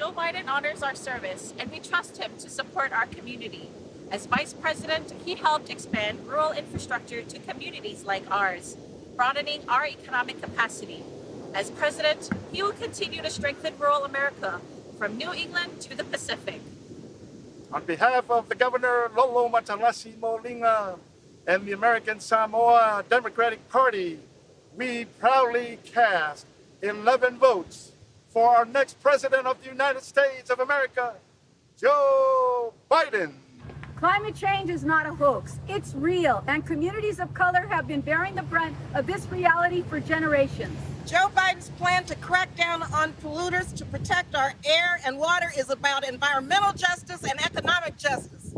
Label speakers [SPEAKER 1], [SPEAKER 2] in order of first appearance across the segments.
[SPEAKER 1] Joe Biden honors our service, and we trust him to support our community. As Vice President, he helped expand rural infrastructure to communities like ours, broadening our economic capacity. As President, he will continue to strengthen rural America from New England to the Pacific.
[SPEAKER 2] On behalf of the Governor Lolo Matalasi Molina and the American Samoa Democratic Party, we proudly cast 11 votes for our next President of the United States of America, Joe Biden.
[SPEAKER 3] Climate change is not a hoax. It's real, and communities of color have been bearing the brunt of this reality for generations.
[SPEAKER 4] Joe Biden's plan to crack down on polluters to protect our air and water is about environmental justice and economic justice.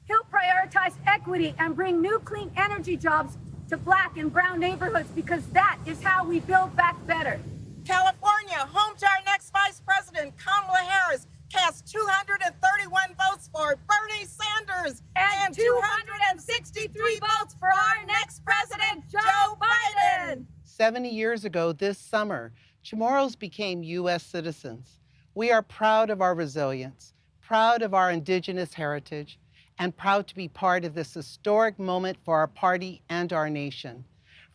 [SPEAKER 3] He'll prioritize equity and bring new clean energy jobs to Black and brown neighborhoods, because that is how we build back better.
[SPEAKER 4] California, home to our next Vice President, Kamala Harris, cast 231 votes for Bernie Sanders
[SPEAKER 3] and 263 votes for our next president, Joe Biden.
[SPEAKER 5] 70 years ago this summer, Chamorros became U.S. citizens. We are proud of our resilience, proud of our indigenous heritage, and proud to be part of this historic moment for our party and our nation.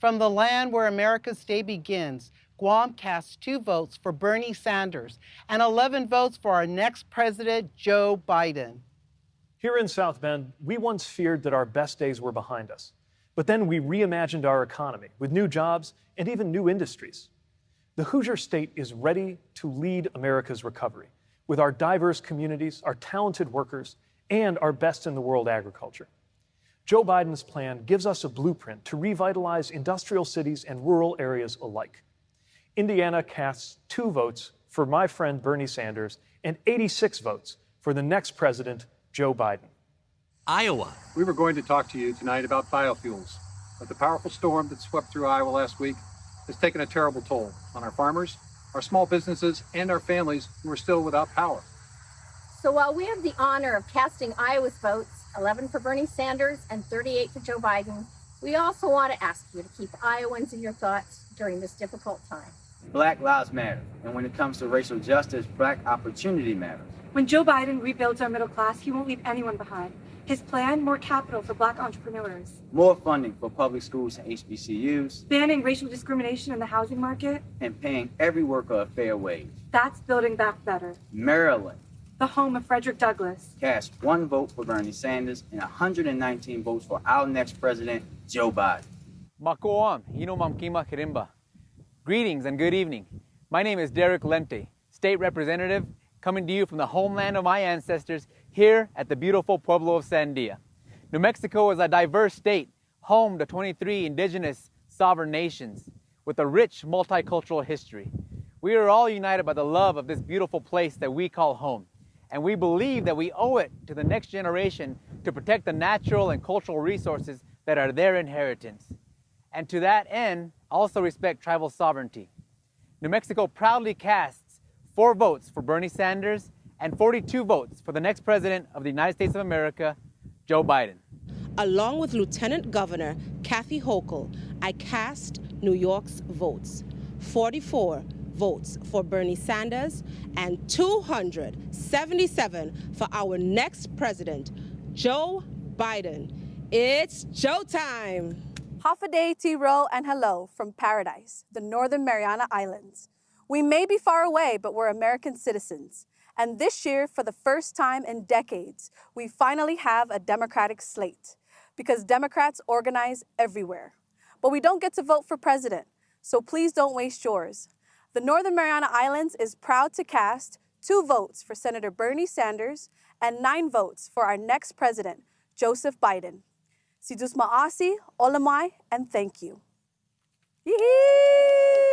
[SPEAKER 5] From the land where America's day begins, Guam cast 2 votes for Bernie Sanders and 11 votes for our next president, Joe Biden.
[SPEAKER 6] Here in South Bend, we once feared that our best days were behind us. But then we reimagined our economy with new jobs and even new industries. The Hoosier State is ready to lead America's recovery with our diverse communities, our talented workers, and our best-in-the-world agriculture. Joe Biden's plan gives us a blueprint to revitalize industrial cities and rural areas alike. Indiana casts 2 votes for my friend Bernie Sanders and 86 votes for the next president, Joe Biden.
[SPEAKER 7] Iowa.
[SPEAKER 8] We were going to talk to you tonight about biofuels, but the powerful storm that swept through Iowa last week has taken a terrible toll on our farmers, our small businesses, and our families who are still without power.
[SPEAKER 9] So while we have the honor of casting Iowa's votes, 11 for Bernie Sanders and 38 for Joe Biden, we also want to ask you to keep Iowans in your thoughts during this difficult time.
[SPEAKER 10] Black lives matter, and when it comes to racial justice, Black opportunity matters.
[SPEAKER 11] When Joe Biden rebuilds our middle class, he won't leave anyone behind. His plan, more capital for Black entrepreneurs.
[SPEAKER 10] More funding for public schools and HBCUs.
[SPEAKER 11] Banning racial discrimination in the housing market.
[SPEAKER 10] And paying every worker a fair wage.
[SPEAKER 11] That's building back better.
[SPEAKER 10] Maryland.
[SPEAKER 11] The home of Frederick Douglass.
[SPEAKER 10] Cast 1 vote for Bernie Sanders and 119 votes for our next president, Joe Biden.
[SPEAKER 12] Makoam, Hinomamkima Kirimba. Greetings and good evening. My name is Derek Lente, State Representative, coming to you from the homeland of my ancestors here at the beautiful Pueblo of Sandia. New Mexico is a diverse state, home to 23 indigenous sovereign nations with a rich multicultural history. We are all united by the love of this beautiful place that we call home, and we believe that we owe it to the next generation to protect the natural and cultural resources that are their inheritance. And to that end, also respect tribal sovereignty. New Mexico proudly casts 4 votes for Bernie Sanders and 42 votes for the next president of the United States of America, Joe Biden.
[SPEAKER 13] Along with Lieutenant Governor Kathy Hochul, I cast New York's votes. 44 votes for Bernie Sanders and 277 for our next president, Joe Biden. It's Joe time.
[SPEAKER 14] Hafa T-Row and hello from paradise, the Northern Mariana Islands. We may be far away, but we're American citizens. And this year, for the first time in decades, we finally have a Democratic slate, because Democrats organize everywhere. But we don't get to vote for president, so please don't waste yours. The Northern Mariana Islands is proud to cast 2 votes for Senator Bernie Sanders and 9 votes for our next president, Joseph Biden. Sidus Ma'asi, Olamai, and thank you.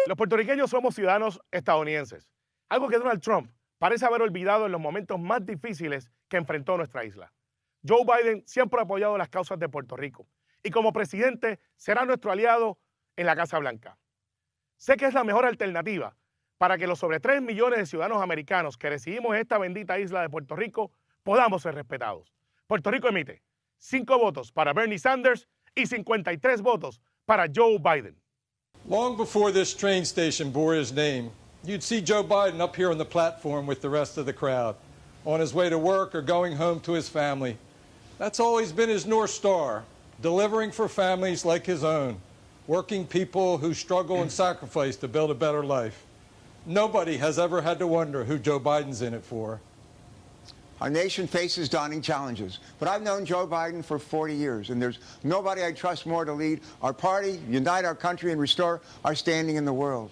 [SPEAKER 2] Los puertorriqueños somos ciudadanos estadounidenses, algo que Donald Trump parece haber olvidado en los momentos más difíciles que enfrentó nuestra isla. Joe Biden siempre ha apoyado las causas de Puerto Rico y como presidente será nuestro aliado en la Casa Blanca. Sé que es la mejor alternativa para que los sobre 3 millones de ciudadanos americanos que residimos en esta bendita isla de Puerto Rico podamos ser respetados. Puerto Rico emite 5 votos para Bernie Sanders y 53 votos para Joe Biden.
[SPEAKER 15] Long before this train station bore his name,
[SPEAKER 7] you'd see Joe Biden up here on the platform with the rest of the crowd, on his way to work or going home to his family. That's always been his North Star, delivering for families like his own, working people who struggle and sacrifice to build a better life. Nobody has ever had to wonder who Joe Biden's in it for.
[SPEAKER 15] Our nation faces daunting challenges, but I've known Joe Biden for 40 years, and there's nobody I trust more to lead our party, unite our country, and restore our standing in the world.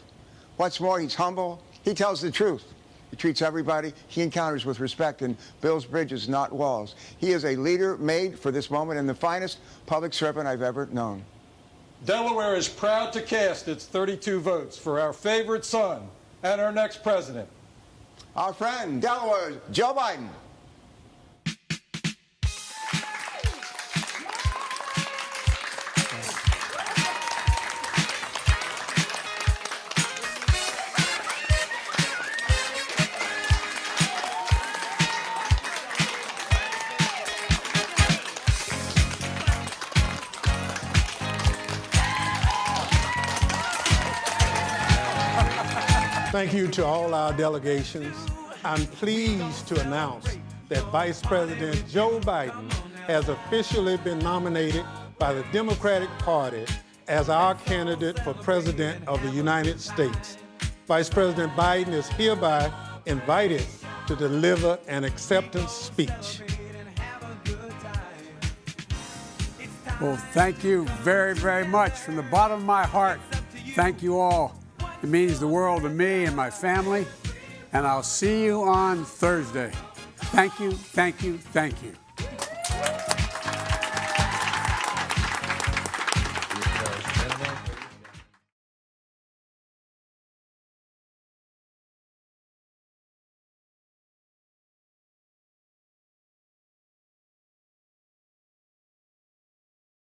[SPEAKER 15] What's more, he's humble. He tells the truth. He treats everybody he encounters with respect and builds bridges, not walls. He is a leader made for this moment and the finest public servant I've ever known.
[SPEAKER 7] Delaware is proud to cast its 32 votes for our favorite son and our next president.
[SPEAKER 15] Our friend, Delaware, Joe Biden.
[SPEAKER 16] Thank you to all our delegations. I'm pleased to announce that Vice President Joe Biden has officially been nominated by the Democratic Party as our candidate for President of the United States. Vice President Biden is hereby invited to deliver an acceptance speech.
[SPEAKER 17] Well, thank you very, very much. From the bottom of my heart, thank you all. It means the world to me and my family, and I'll see you on Thursday. Thank you, thank you, thank you.